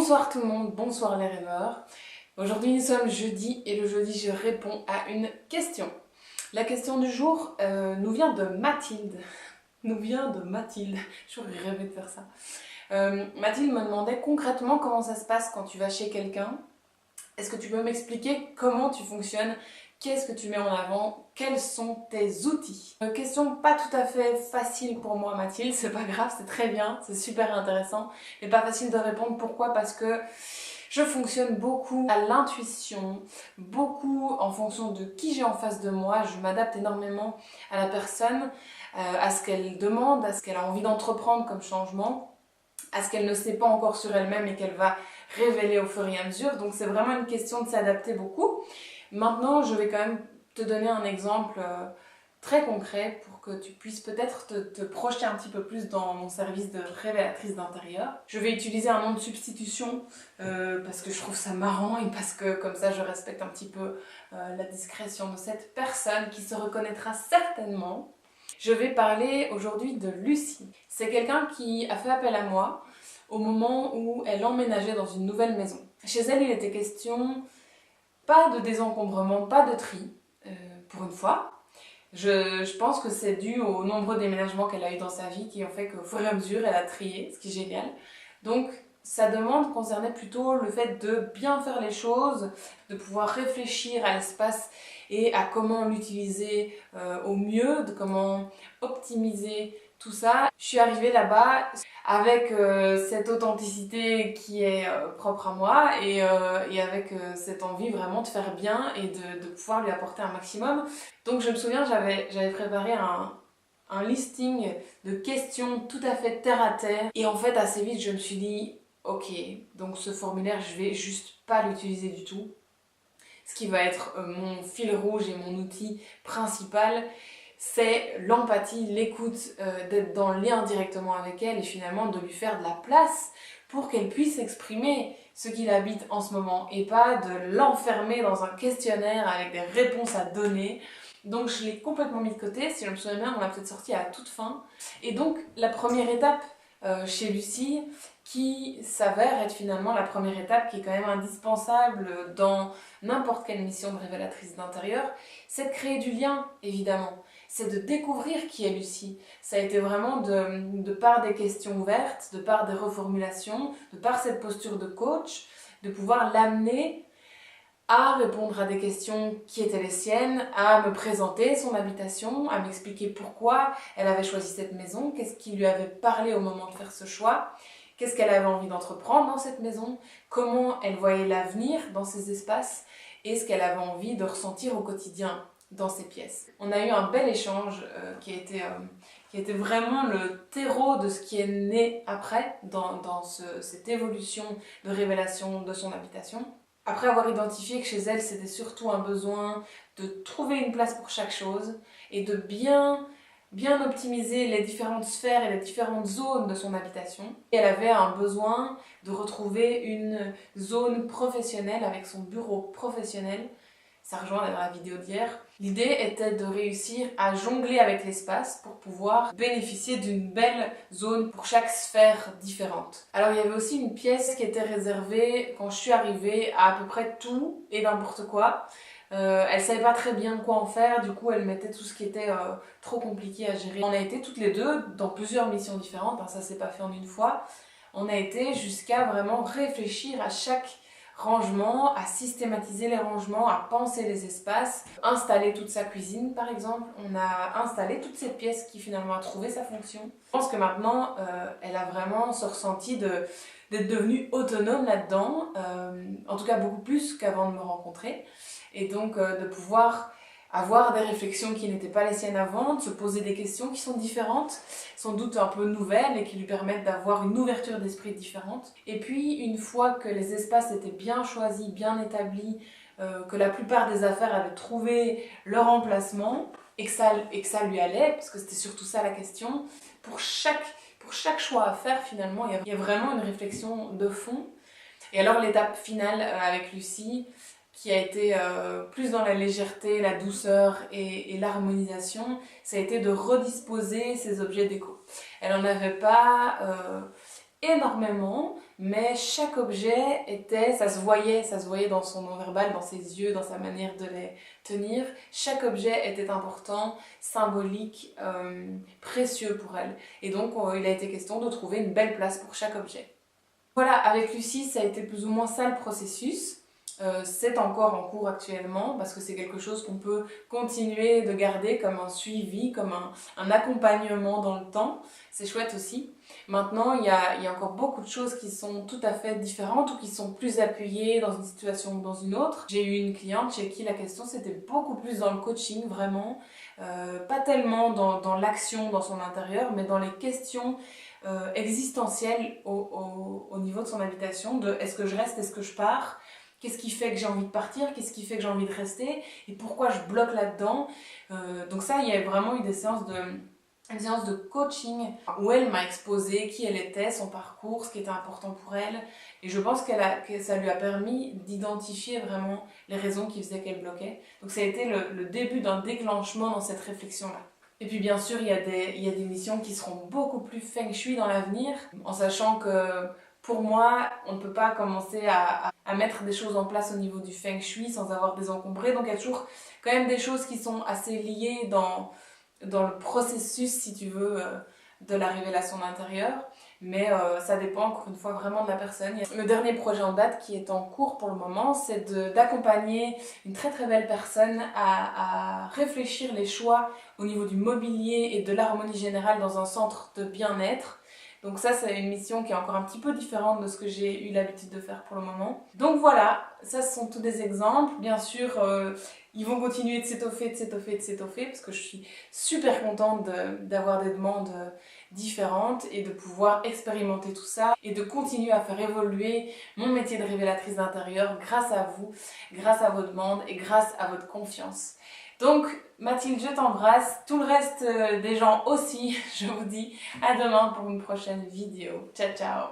Bonsoir tout le monde, bonsoir les rêveurs. Aujourd'hui nous sommes jeudi et le jeudi je réponds à une question. La question du jour nous vient de Mathilde. J'aurais rêvé de faire ça. Mathilde me demandait concrètement comment ça se passe quand tu vas chez quelqu'un. Est-ce que tu peux m'expliquer comment tu fonctionnes? Qu'est-ce que tu mets en avant? Quels sont tes outils? Question pas tout à fait facile pour moi Mathilde, c'est pas grave, c'est très bien, c'est super intéressant, mais pas facile de répondre. Pourquoi? Parce que je fonctionne beaucoup à l'intuition, beaucoup en fonction de qui j'ai en face de moi. Je m'adapte énormément à la personne, à ce qu'elle demande, à ce qu'elle a envie d'entreprendre comme changement, à ce qu'elle ne sait pas encore sur elle-même et qu'elle va révéler au fur et à mesure. Donc c'est vraiment une question de s'adapter beaucoup. Maintenant, je vais quand même te donner un exemple très concret pour que tu puisses peut-être te projeter un petit peu plus dans mon service de révélatrice d'intérieur. Je vais utiliser un nom de substitution parce que je trouve ça marrant et parce que comme ça je respecte un petit peu la discrétion de cette personne qui se reconnaîtra certainement. Je vais parler aujourd'hui de Lucie. C'est quelqu'un qui a fait appel à moi au moment où elle emménageait dans une nouvelle maison. Chez elle, il était question pas de désencombrement, pas de tri, pour une fois. Je pense que c'est dû aux nombreux déménagements qu'elle a eu dans sa vie qui ont fait qu'au fur et à mesure, elle a trié, ce qui est génial. Donc, sa demande concernait plutôt le fait de bien faire les choses, de pouvoir réfléchir à l'espace et à comment l'utiliser au mieux, de comment optimiser tout ça. Je suis arrivée là-bas avec cette authenticité qui est propre à moi et avec cette envie vraiment de faire bien et de pouvoir lui apporter un maximum. Donc je me souviens, j'avais préparé un listing de questions tout à fait terre à terre et en fait assez vite je me suis dit ok, donc ce formulaire je vais juste pas l'utiliser du tout. Ce qui va être mon fil rouge et mon outil principal, c'est l'empathie, l'écoute, d'être dans le lien directement avec elle et finalement de lui faire de la place pour qu'elle puisse exprimer ce qui l'habite en ce moment et pas de l'enfermer dans un questionnaire avec des réponses à donner. Donc je l'ai complètement mis de côté. Si je me souviens bien, on l'a peut-être sorti à la toute fin. Et donc la première étape chez Lucie, qui s'avère être finalement la première étape qui est quand même indispensable dans n'importe quelle mission de révélatrice d'intérieur, c'est de créer du lien, évidemment. C'est de découvrir qui est Lucie. Ça a été vraiment de par des questions ouvertes, de par des reformulations, de par cette posture de coach, de pouvoir l'amener à répondre à des questions qui étaient les siennes, à me présenter son habitation, à m'expliquer pourquoi elle avait choisi cette maison, qu'est-ce qui lui avait parlé au moment de faire ce choix, qu'est-ce qu'elle avait envie d'entreprendre dans cette maison, comment elle voyait l'avenir dans ces espaces et ce qu'elle avait envie de ressentir au quotidien dans ces pièces. On a eu un bel échange qui a été vraiment le terreau de ce qui est né après dans cette évolution de révélation de son habitation. Après avoir identifié que chez elle c'était surtout un besoin de trouver une place pour chaque chose et de bien optimiser les différentes sphères et les différentes zones de son habitation. Et elle avait un besoin de retrouver une zone professionnelle avec son bureau professionnel. Ça rejoint d'ailleurs la vidéo d'hier. L'idée était de réussir à jongler avec l'espace pour pouvoir bénéficier d'une belle zone pour chaque sphère différente. Alors il y avait aussi une pièce qui était réservée quand je suis arrivée à peu près tout et n'importe quoi. Elle savait pas très bien quoi en faire, du coup elle mettait tout ce qui était trop compliqué à gérer. On a été toutes les deux dans plusieurs missions différentes, hein, ça s'est pas fait en une fois. On a été jusqu'à vraiment réfléchir à chaque rangement, à systématiser les rangements, à penser les espaces, installer toute sa cuisine par exemple. On a installé toutes ces pièces qui finalement a trouvé sa fonction. Je pense que maintenant elle a vraiment ce ressenti d'être devenue autonome là-dedans, en tout cas beaucoup plus qu'avant de me rencontrer. Et donc de pouvoir avoir des réflexions qui n'étaient pas les siennes avant, de se poser des questions qui sont différentes, sans doute un peu nouvelles et qui lui permettent d'avoir une ouverture d'esprit différente. Et puis une fois que les espaces étaient bien choisis, bien établis, que la plupart des affaires avaient trouvé leur emplacement et que ça lui allait, parce que c'était surtout ça la question, pour chaque choix à faire finalement, il y a vraiment une réflexion de fond. Et alors l'étape finale avec Lucie, qui a été plus dans la légèreté, la douceur et l'harmonisation, ça a été de redisposer ces objets déco. Elle n'en avait pas énormément, mais chaque objet était, ça se voyait dans son non-verbal, dans ses yeux, dans sa manière de les tenir. Chaque objet était important, symbolique, précieux pour elle. Et donc il a été question de trouver une belle place pour chaque objet. Voilà, avec Lucie, ça a été plus ou moins ça le processus. C'est encore en cours actuellement parce que c'est quelque chose qu'on peut continuer de garder comme un suivi, comme un accompagnement dans le temps. C'est chouette aussi. Maintenant, il y a encore beaucoup de choses qui sont tout à fait différentes ou qui sont plus appuyées dans une situation ou dans une autre. J'ai eu une cliente chez qui la question c'était beaucoup plus dans le coaching, vraiment. Pas tellement dans l'action dans son intérieur, mais dans les questions existentielles au niveau de son habitation, de est-ce que je reste, est-ce que je pars? Qu'est-ce qui fait que j'ai envie de partir? Qu'est-ce qui fait que j'ai envie de rester? Et pourquoi je bloque là-dedans? Donc ça, il y a vraiment eu une séance de coaching où elle m'a exposé qui elle était, son parcours, ce qui était important pour elle. Et je pense que ça lui a permis d'identifier vraiment les raisons qui faisaient qu'elle bloquait. Donc ça a été le début d'un déclenchement dans cette réflexion-là. Et puis bien sûr, il y a des missions qui seront beaucoup plus feng shui dans l'avenir, en sachant que pour moi, on ne peut pas commencer à mettre des choses en place au niveau du feng shui sans avoir désencombré. Donc il y a toujours quand même des choses qui sont assez liées dans le processus, si tu veux, de la révélation d'intérieur. Mais ça dépend encore une fois vraiment de la personne. Le dernier projet en date qui est en cours pour le moment, c'est d'accompagner une très très belle personne à réfléchir les choix au niveau du mobilier et de l'harmonie générale dans un centre de bien-être. Donc ça, c'est une mission qui est encore un petit peu différente de ce que j'ai eu l'habitude de faire pour le moment. Donc voilà, ça ce sont tous des exemples. Bien sûr, ils vont continuer de s'étoffer, parce que je suis super contente d'avoir des demandes différentes et de pouvoir expérimenter tout ça et de continuer à faire évoluer mon métier de révélatrice d'intérieur grâce à vous, grâce à vos demandes et grâce à votre confiance. Donc Mathilde, je t'embrasse, tout le reste des gens aussi, je vous dis à demain pour une prochaine vidéo. Ciao ciao.